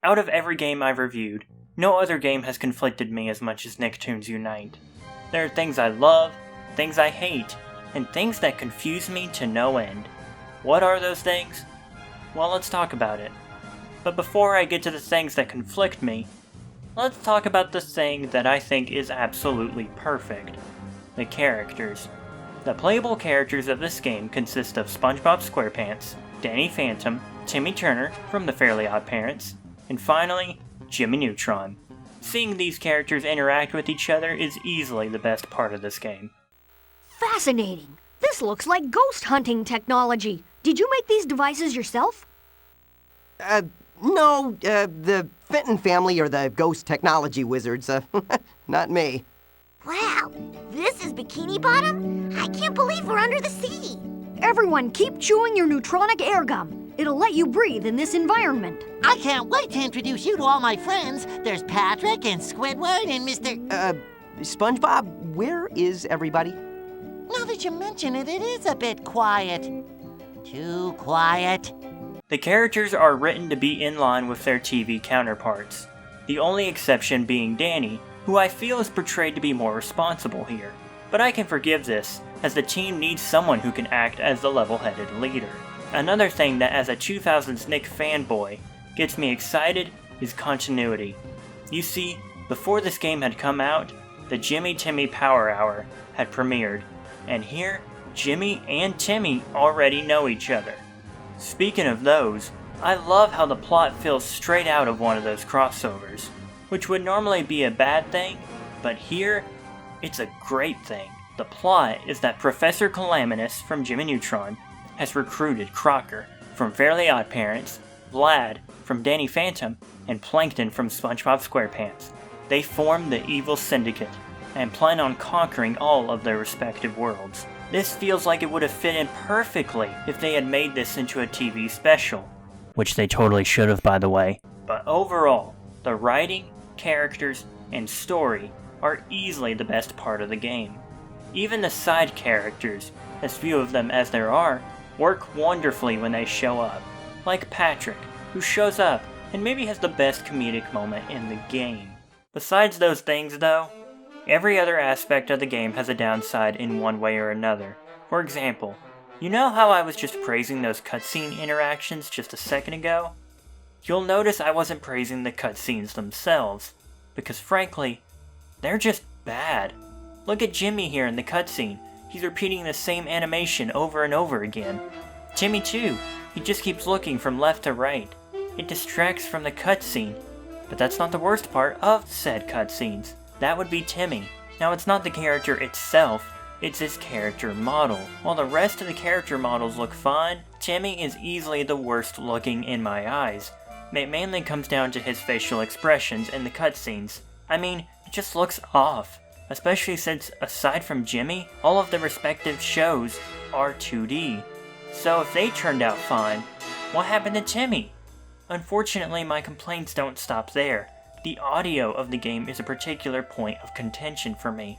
Out of every game I've reviewed, no other game has conflicted me as much as Nicktoons Unite. There are things I love, things I hate, and things that confuse me to no end. What are those things? Well, let's talk about it. But before I get to the things that conflict me, let's talk about the thing that I think is absolutely perfect. The characters. The playable characters of this game consist of SpongeBob SquarePants, Danny Phantom, Timmy Turner from The Fairly OddParents, and finally, Jimmy Neutron. Seeing these characters interact with each other is easily the best part of this game. Fascinating! This looks like ghost hunting technology. Did you make these devices yourself? No, the Fenton family are the ghost technology wizards, not me. Wow, this is Bikini Bottom? I can't believe we're under the sea. Everyone keep chewing your neutronic air gum. It'll let you breathe in this environment. I can't wait to introduce you to all my friends. There's Patrick and Squidward and Mr. SpongeBob, where is everybody? Now that you mention it, it is a bit quiet. Too quiet. The characters are written to be in line with their TV counterparts, the only exception being Danny, who I feel is portrayed to be more responsible here. But I can forgive this, as the team needs someone who can act as the level-headed leader. Another thing that as a 2000s Nick fanboy gets me excited is continuity. You see, before this game had come out, the Jimmy Timmy Power Hour had premiered, and here, Jimmy and Timmy already know each other. Speaking of those, I love how the plot feels straight out of one of those crossovers, which would normally be a bad thing, but here, it's a great thing. The plot is that Professor Calaminus from Jimmy Neutron has recruited Crocker from Fairly OddParents, Vlad from Danny Phantom, and Plankton from SpongeBob SquarePants. They form the Evil Syndicate and plan on conquering all of their respective worlds. This feels like it would have fit in perfectly if they had made this into a TV special. Which they totally should have, by the way. But overall, the writing, characters, and story are easily the best part of the game. Even the side characters, as few of them as there are, work wonderfully when they show up. Like Patrick, who shows up and maybe has the best comedic moment in the game. Besides those things though, every other aspect of the game has a downside in one way or another. For example, you know how I was just praising those cutscene interactions just a second ago? You'll notice I wasn't praising the cutscenes themselves, because frankly, they're just bad. Look at Jimmy here in the cutscene. He's repeating the same animation over and over again. Timmy too, he just keeps looking from left to right. It distracts from the cutscene, but that's not the worst part of said cutscenes. That would be Timmy. Now it's not the character itself, it's his character model. While the rest of the character models look fine, Timmy is easily the worst looking in my eyes. It mainly comes down to his facial expressions in the cutscenes. I mean, it just looks off. Especially since, aside from Jimmy, all of the respective shows are 2D. So if they turned out fine, what happened to Timmy? Unfortunately, my complaints don't stop there. The audio of the game is a particular point of contention for me.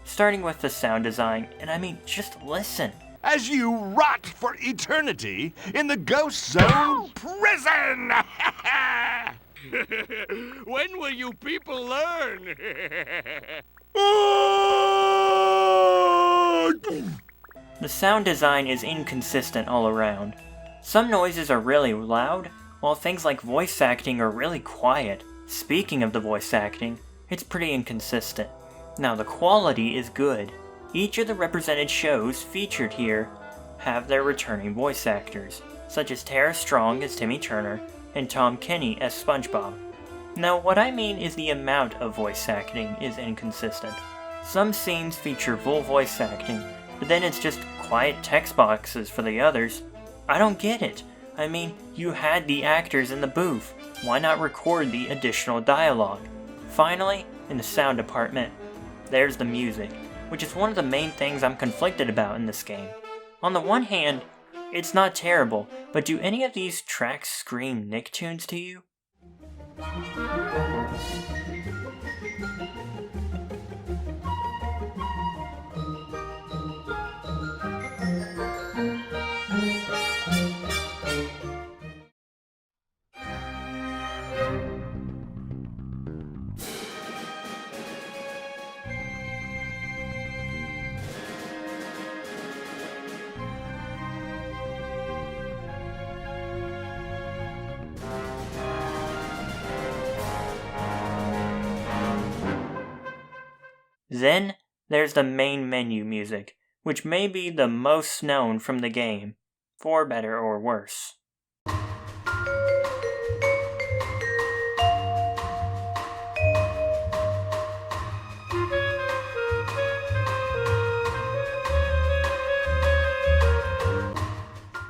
Starting with the sound design, and I mean, just listen. As you rot for eternity in the Ghost Zone prison! When will you people learn? The sound design is inconsistent all around. Some noises are really loud, while things like voice acting are really quiet. Speaking of the voice acting, it's pretty inconsistent. Now the quality is good. Each of the represented shows featured here have their returning voice actors, such as Tara Strong as Timmy Turner and Tom Kenny as SpongeBob. Now what I mean is the amount of voice acting is inconsistent. Some scenes feature full voice acting, but then it's just quiet text boxes for the others. I don't get it. I mean, you had the actors in the booth. Why not record the additional dialogue? Finally, in the sound department, there's the music, which is one of the main things I'm conflicted about in this game. On the one hand, it's not terrible, but do any of these tracks scream Nicktoons to you? Then there's the main menu music, which may be the most known from the game, for better or worse.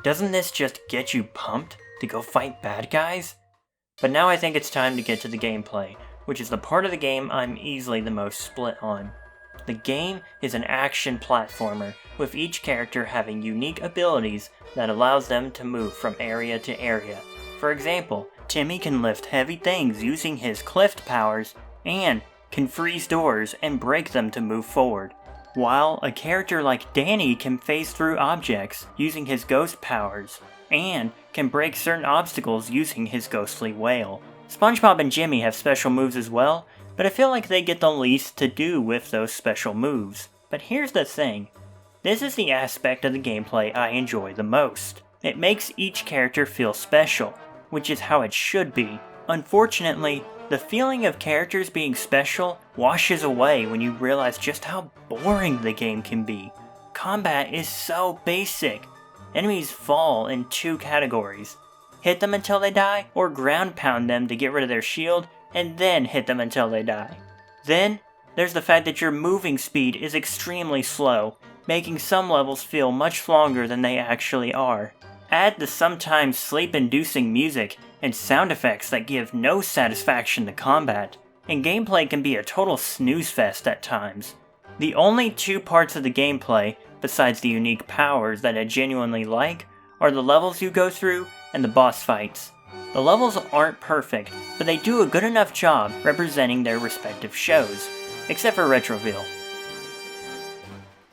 Doesn't this just get you pumped to go fight bad guys? But now I think it's time to get to the gameplay, which is the part of the game I'm easily the most split on. The game is an action platformer, with each character having unique abilities that allows them to move from area to area. For example, Timmy can lift heavy things using his Clift powers, and can freeze doors and break them to move forward. While a character like Danny can phase through objects using his ghost powers, and can break certain obstacles using his ghostly wail. SpongeBob and Jimmy have special moves as well, but I feel like they get the least to do with those special moves. But here's the thing, this is the aspect of the gameplay I enjoy the most. It makes each character feel special, which is how it should be. Unfortunately, the feeling of characters being special washes away when you realize just how boring the game can be. Combat is so basic. Enemies fall in two categories. Hit them until they die, or ground pound them to get rid of their shield, and then hit them until they die. Then, there's the fact that your moving speed is extremely slow, making some levels feel much longer than they actually are. Add the sometimes sleep-inducing music and sound effects that give no satisfaction to combat, and gameplay can be a total snooze fest at times. The only two parts of the gameplay, besides the unique powers that I genuinely like, are the levels you go through and the boss fights. The levels aren't perfect, but they do a good enough job representing their respective shows, except for Retroville.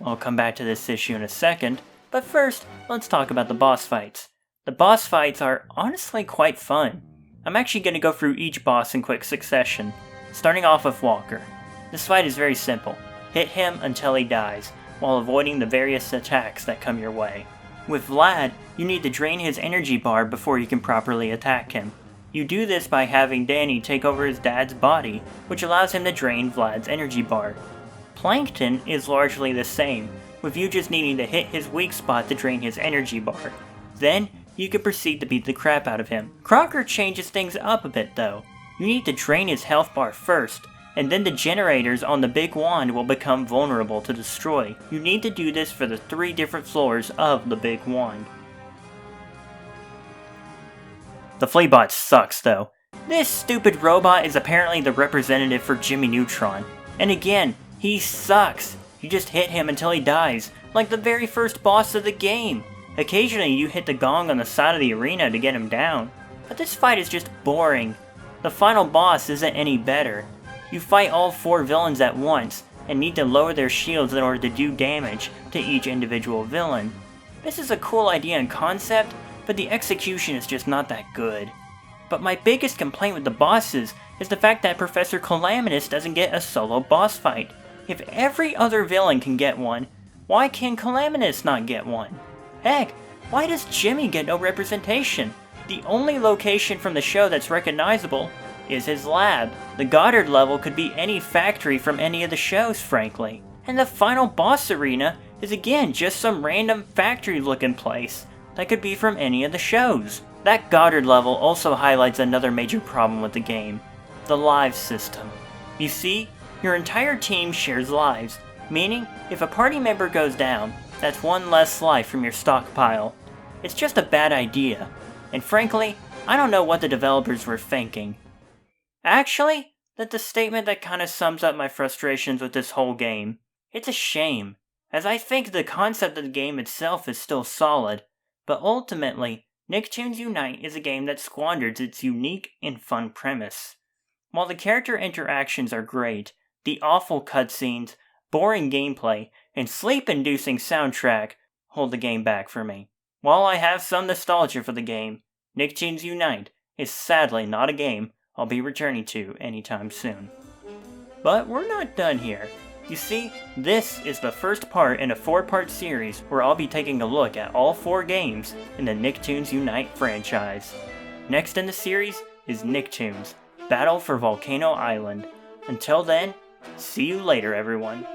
I'll come back to this issue in a second, but first, let's talk about the boss fights. The boss fights are honestly quite fun. I'm actually going to go through each boss in quick succession, starting off with Walker. This fight is very simple. Hit him until he dies, while avoiding the various attacks that come your way. With Vlad, you need to drain his energy bar before you can properly attack him. You do this by having Danny take over his dad's body, which allows him to drain Vlad's energy bar. Plankton is largely the same, with you just needing to hit his weak spot to drain his energy bar. Then, you can proceed to beat the crap out of him. Crocker changes things up a bit though. You need to drain his health bar first, and then the generators on the big wand will become vulnerable to destroy. You need to do this for the 3 different floors of the big wand. The Fleabot sucks though. This stupid robot is apparently the representative for Jimmy Neutron. And again, he sucks. You just hit him until he dies, like the very first boss of the game. Occasionally you hit the gong on the side of the arena to get him down, but this fight is just boring. The final boss isn't any better. You fight all 4 villains at once, and need to lower their shields in order to do damage to each individual villain. This is a cool idea and concept, but the execution is just not that good. But my biggest complaint with the bosses is the fact that Professor Calamitous doesn't get a solo boss fight. If every other villain can get one, why can Calamitous not get one? Heck, why does Jimmy get no representation? The only location from the show that's recognizable is his lab. The Goddard level could be any factory from any of the shows, frankly. And the final boss arena is again just some random factory looking place that could be from any of the shows. That Goddard level also highlights another major problem with the game, the lives system. You see, your entire team shares lives, meaning if a party member goes down, that's 1 less life from your stockpile. It's just a bad idea, and frankly, I don't know what the developers were thinking. Actually, that's a statement that kinda sums up my frustrations with this whole game. It's a shame, as I think the concept of the game itself is still solid, but ultimately, Nicktoons Unite is a game that squanders its unique and fun premise. While the character interactions are great, the awful cutscenes, boring gameplay, and sleep-inducing soundtrack hold the game back for me. While I have some nostalgia for the game, Nicktoons Unite is sadly not a game I'll be returning to anytime soon. But we're not done here. You see, this is the first part in a 4-part series where I'll be taking a look at all 4 games in the Nicktoons Unite franchise. Next in the series is Nicktoons Battle for Volcano Island. Until then, See you later, everyone.